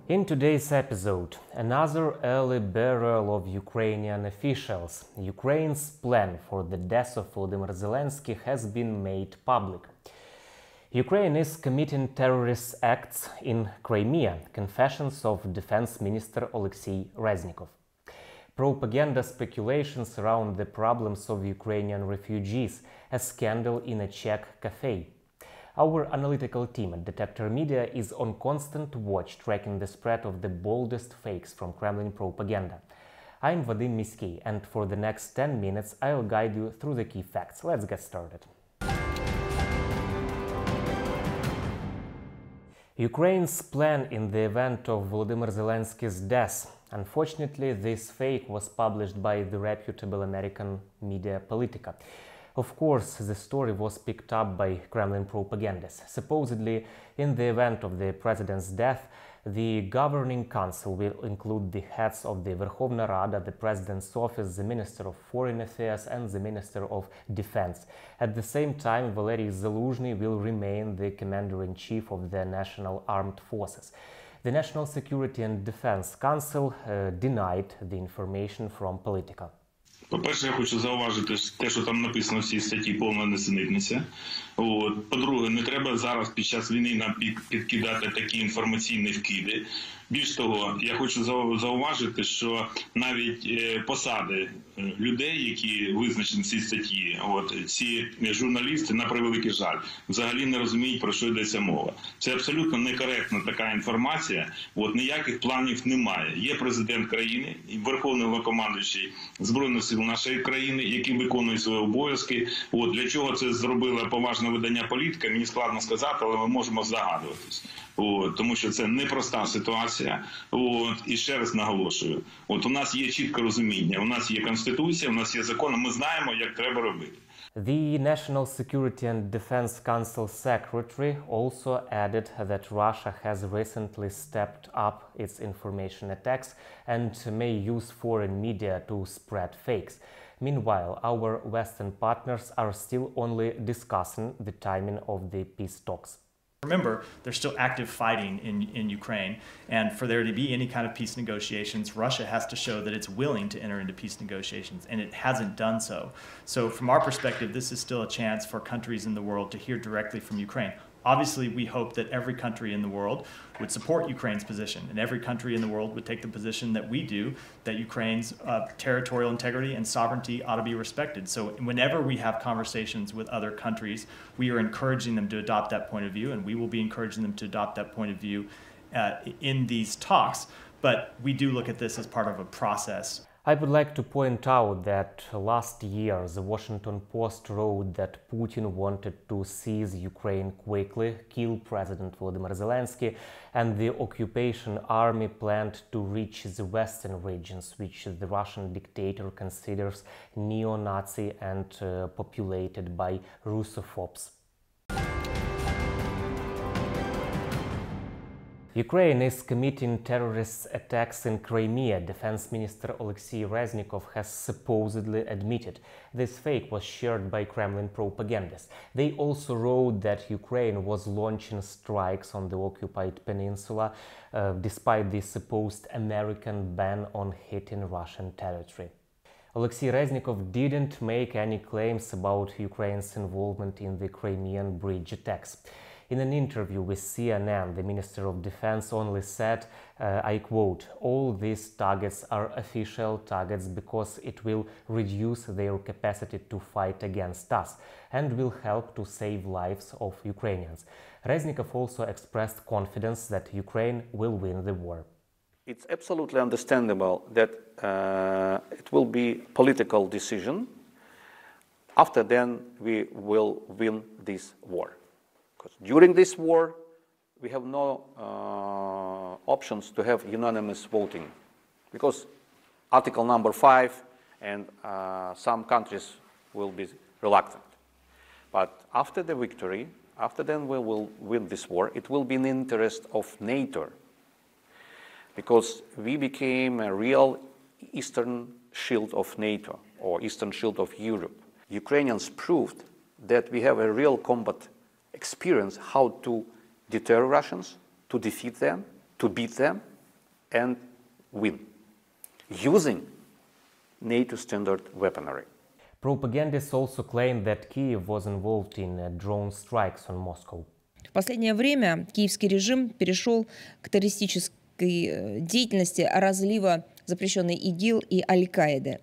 In today's episode, another early burial of Ukrainian officials. Ukraine's plan for the death of Volodymyr Zelenskyy has been made public. Ukraine is committing terrorist acts in Crimea, confessions of Defense Minister Oleksiy Reznikov. Propaganda speculations around the problems of Ukrainian refugees, a scandal in a Czech cafe. Our analytical team at Detector Media is on constant watch, tracking the spread of the boldest fakes from Kremlin propaganda. I'm Vadym Miskyi, and for the next 10 minutes I'll guide you through the key facts. Let's get started. Ukraine's plan in the event of Volodymyr Zelenskyy's death. Unfortunately, this fake was published by the reputable American media Politica. Of course, the story was picked up by Kremlin propagandists. Supposedly, in the event of the president's death, the governing council will include the heads of the Verkhovna Rada, the president's office, the Minister of Foreign Affairs and the Minister of Defense. At the same time, Volodymyr Zelenskyy will remain the commander-in-chief of the National Armed Forces. The National Security and Defense Council denied the information from Politica. По-перше, я хочу зауважити те, що там написано в цій статті, повна несенітниця. По-друге, не треба зараз під час війни нам підкидати такі інформаційні вкиди. Більш того, я хочу зауважити, що навіть посади людей, які визначені в цій статті, ці журналісти, на превеликий жаль, взагалі не розуміють, про що йдеться мова. Це абсолютно некоректна така інформація, ніяких планів немає. Є президент країни, верховний головнокомандуючий Збройних сил нашої країни, який виконує свої обов'язки. Для чого це зробило поважне видання «Політика», мені складно сказати, але ми можемо здогадуватись. Тому що це непроста ситуація. І ще раз наголошую, у нас є чітке розуміння, у нас є Конституція, у нас є закон, ми знаємо, як треба робити. The National Security and Defense Council Secretary also added that Russia has recently stepped up its information attacks and may use foreign media to spread fakes. Meanwhile, our Western partners are still only discussing the timing of the peace talks. Remember, there's still active fighting in Ukraine, and for there to be any kind of peace negotiations, Russia has to show that it's willing to enter into peace negotiations, and it hasn't done so. So from our perspective, this is still a chance for countries in the world to hear directly from Ukraine. Obviously, we hope that every country in the world would support Ukraine's position, and every country in the world would take the position that we do, that Ukraine's territorial integrity and sovereignty ought to be respected. So whenever we have conversations with other countries, we are encouraging them to adopt that point of view, and we will be encouraging them to adopt that point of view in these talks. But we do look at this as part of a process. I would like to point out that last year the Washington Post wrote that Putin wanted to seize Ukraine quickly, kill President Volodymyr Zelenskyy, and the occupation army planned to reach the western regions, which the Russian dictator considers neo-Nazi and populated by Russophobes. Ukraine is committing terrorist attacks in Crimea, Defense Minister Oleksiy Reznikov has supposedly admitted. This fake was shared by Kremlin propagandists. They also wrote that Ukraine was launching strikes on the occupied peninsula, despite the supposed American ban on hitting Russian territory. Oleksiy Reznikov didn't make any claims about Ukraine's involvement in the Crimean bridge attacks. In an interview with CNN, the Minister of Defense only said, I quote, "All these targets are official targets because it will reduce their capacity to fight against us and will help to save lives of Ukrainians." Reznikov also expressed confidence that Ukraine will win the war. It's absolutely understandable that it will be a political decision. After then, we will win this war. Because during this war, we have no options to have unanimous voting. Because Article number 5 and some countries will be reluctant. But after the victory, after then we will win this war, it will be in the interest of NATO. Because we became a real eastern shield of NATO, or eastern shield of Europe. Ukrainians proved that we have a real combat experience how to deter Russians, to defeat them, to beat them, and win, using NATO standard weaponry. Propagandists also claim that Kyiv was involved in drone strikes on Moscow. В последнее время киевский режим перешел к террористической деятельности разлива запрещенной ИГИЛ и Аль-Каиды.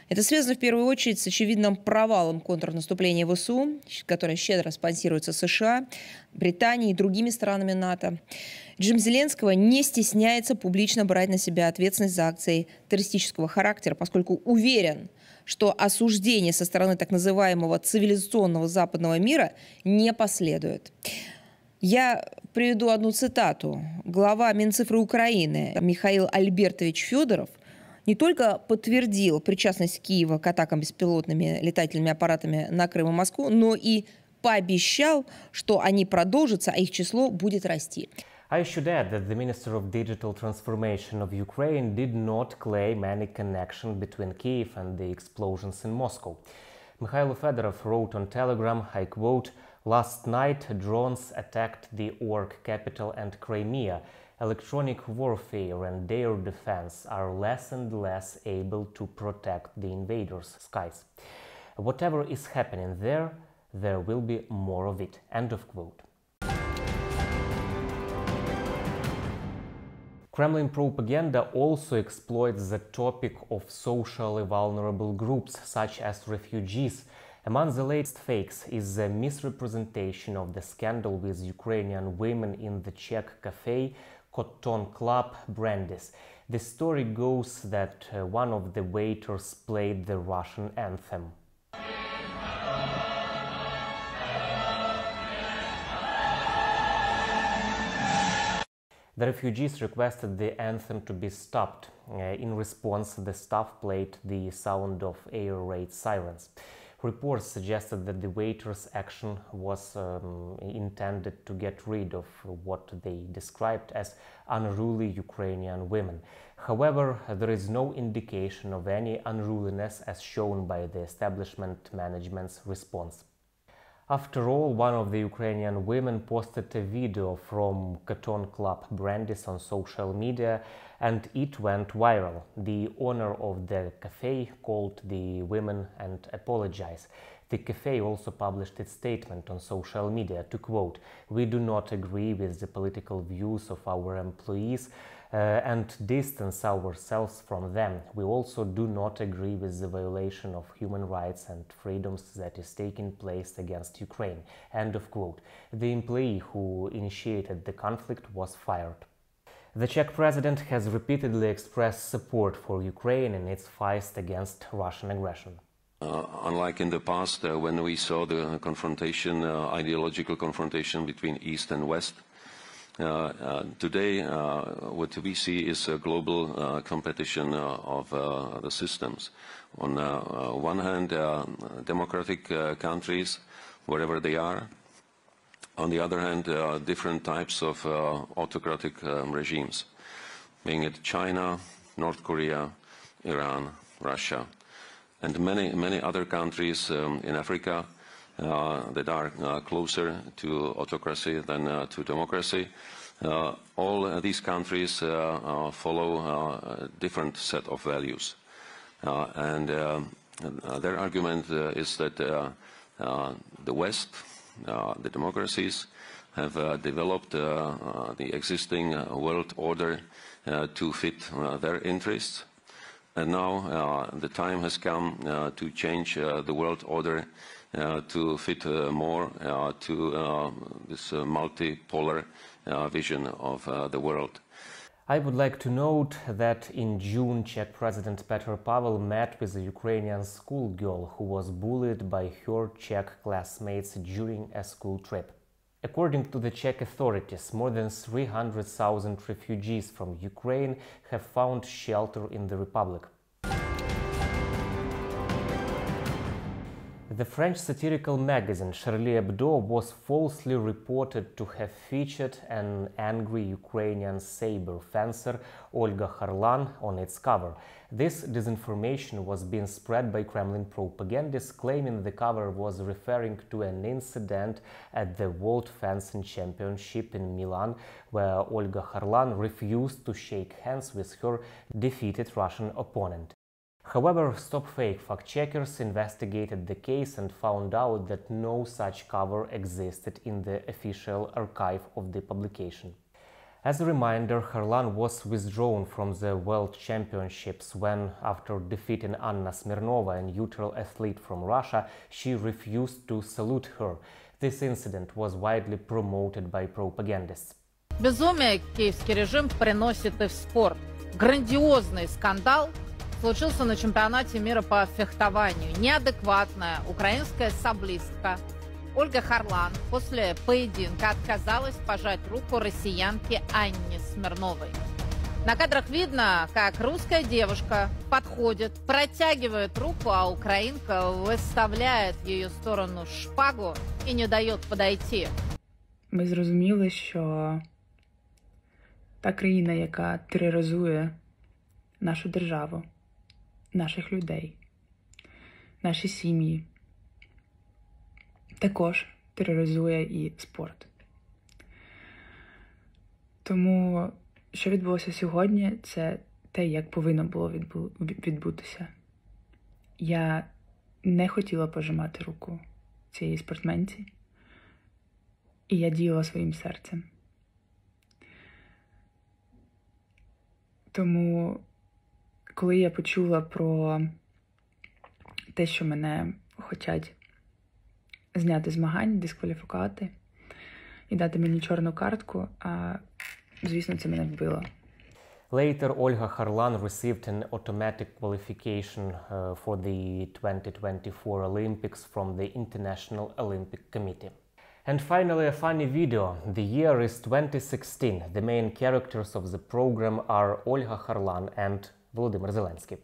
Это связано в первую очередь с очевидным провалом контрнаступления ВСУ, которое щедро спонсируется США, Британией и другими странами НАТО. Режим Зеленского не стесняется публично брать на себя ответственность за акции террористического характера, поскольку уверен, что осуждение со стороны так называемого цивилизационного западного мира не последует. Я приведу одну цитату. Глава Минцифры Украины Михаил Альбертович Федоров не только подтвердил причастность Киева к атакам беспилотными летательными аппаратами на Крым и Москву, но и пообещал, что они продолжатся, а их число будет расти. I should add that the Minister of Digital Transformation of Ukraine did not claim any connection between Kyiv and the explosions in Moscow. Mikhail Fedorov wrote on Telegram, I quote, "Last night drones attacked the org capital and Crimea. Electronic warfare and air defense are less and less able to protect the invaders' skies. Whatever is happening there will be more of it." End of quote. Kremlin propaganda also exploits the topic of socially vulnerable groups, such as refugees. Among the latest fakes is the misrepresentation of the scandal with Ukrainian women in the Czech cafe Cotton Club Brandis. The story goes that one of the waiters played the Russian anthem. The refugees requested the anthem to be stopped. In response, the staff played the sound of air raid sirens. Reports suggested that the waiters' action was intended to get rid of what they described as unruly Ukrainian women. However, there is no indication of any unruliness as shown by the establishment management's response. After all, one of the Ukrainian women posted a video from Cotton Club Brandis on social media, and it went viral. The owner of the cafe called the women and apologized. The cafe also published its statement on social media to quote, "We do not agree with the political views of our employees and distance ourselves from them. We also do not agree with the violation of human rights and freedoms that is taking place against Ukraine." End of quote. The employee who initiated the conflict was fired. The Czech president has repeatedly expressed support for Ukraine in its fight against Russian aggression. Unlike in the past, when we saw the confrontation, ideological confrontation between East and West, today what we see is a global competition of the systems. On one hand, democratic countries, wherever they are. On the other hand, different types of autocratic regimes, being it China, North Korea, Iran, Russia, and many other countries in Africa that are closer to autocracy than to democracy. All these countries follow a different set of values. And their argument is that the West, the democracies, have developed the existing world order to fit their interests. And now the time has come to change the world order to fit more to this multipolar vision of the world. I would like to note that in June, Czech President Petr Pavel met with a Ukrainian schoolgirl who was bullied by her Czech classmates during a school trip. According to the Czech authorities, more than 300,000 refugees from Ukraine have found shelter in the Republic. The French satirical magazine Charlie Hebdo was falsely reported to have featured an angry Ukrainian saber fencer Olga Harlan on its cover. This disinformation was being spread by Kremlin propagandists, claiming the cover was referring to an incident at the World Fencing Championship in Milan, where Olga Harlan refused to shake hands with her defeated Russian opponent. However, Stop Fake fact-checkers investigated the case and found out that no such cover existed in the official archive of the publication. As a reminder, Harlan was withdrawn from the World Championships when, after defeating Anna Smirnova, a neutral athlete from Russia, she refused to salute her. This incident was widely promoted by propagandists. Безумие киевский режим приносит и в спорт. Грандиозный скандал случился на чемпионате мира по фехтованию. Неадекватная украинская саблистка Ольга Харлан после поединка отказалась пожать руку россиянке Анне Смирновой. На кадрах видно, как русская девушка подходит, протягивает руку, а украинка выставляет в ее сторону шпагу и не дает подойти. Ми зрозуміли, що та країна, яка тероризує нашу державу, наших людей, наші сім'ї, також тероризує і спорт. Тому, що відбулося сьогодні, це те, як повинно було відбутися. Я не хотіла пожимати руку цієї спортсменці, і я діяла своїм серцем. Тому, коли я почула про те, що мене хочуть зняти змагань, дискваліфікувати і дати мені чорну картку, звісно, це мене вбило. Later, Olga Harlan received an automatic qualification for the 2024 Olympics from the International Olympic Committee. And finally, a funny video. The year is 2016. The main characters of the program are Olga Harlan and Volodymyr Zelenskyy.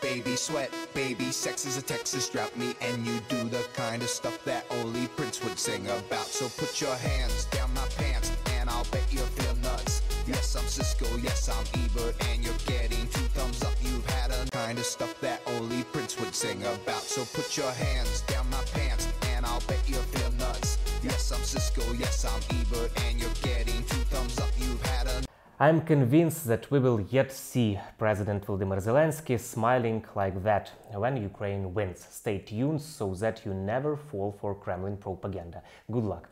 Baby sweat, baby sex is a Texas drought. Me and you do the kind of stuff that only Prince would sing about. So put your hands down my pants and I'll bet you'll feel nuts. Yes, I'm Cisco, yes, I'm Ebert, and you're getting 2 thumbs up. You've had a kind of stuff that only Prince would sing about. So put your hands down my pants and I'll bet you'll feel nuts. Yes, I'm Cisco, yes, I'm Ebert, and you're getting 2 thumbs up. You've had a... I'm convinced that we will yet see President Volodymyr Zelenskyy smiling like that when Ukraine wins. Stay tuned so that you never fall for Kremlin propaganda. Good luck!